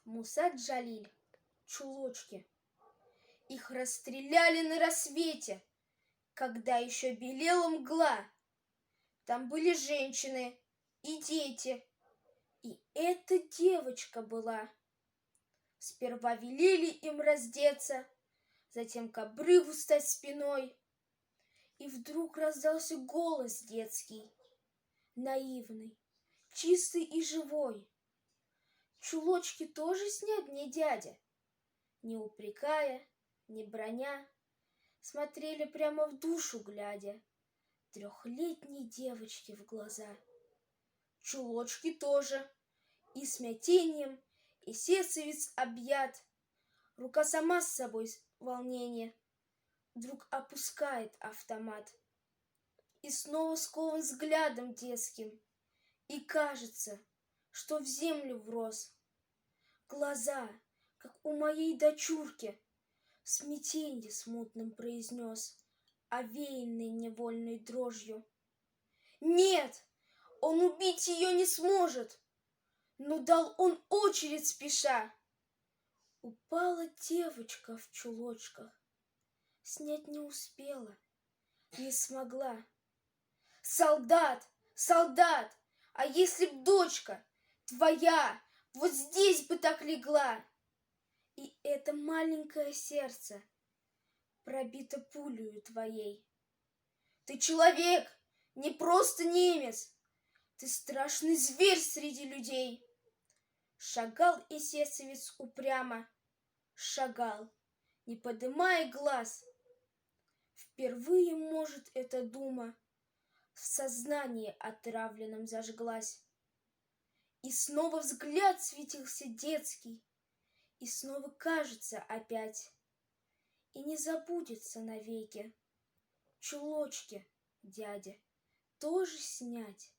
Муса Джалиль. Чулочки. Их расстреляли на рассвете, когда еще белела мгла. Там были женщины и дети, и эта девочка была. Сперва велели им раздеться, затем к обрыву стать спиной. И вдруг раздался голос детский, наивный, чистый и живой. Чулочки тоже снять мне дядя? Не упрекая, не броня, смотрели прямо в душу глядя трехлетней девочке в глаза. Чулочки тоже, и смятением, и сердце ведь объят. Рука сама с собой волнение вдруг опускает автомат. И снова скован взглядом детским, и кажется, что в землю врос. Глаза, как у моей дочурки, в смятенье смутным произнес, овеянный невольной дрожью. Нет, он убить ее не сможет, но дал он очередь спеша. Упала девочка в чулочках, снять не успела, не смогла. Солдат, солдат, а если б дочка твоя вот здесь бы так легла? И это маленькое сердце пробито пулею твоей. Ты человек, не просто немец, ты страшный зверь среди людей. Шагал эсэсовец упрямо, шагал, не подымая глаз. Впервые, может, эта дума в сознании отравленном зажглась. И снова взгляд светился детский, и снова кажется опять, и не забудется навеки. Чулочки, дядя, тоже снять?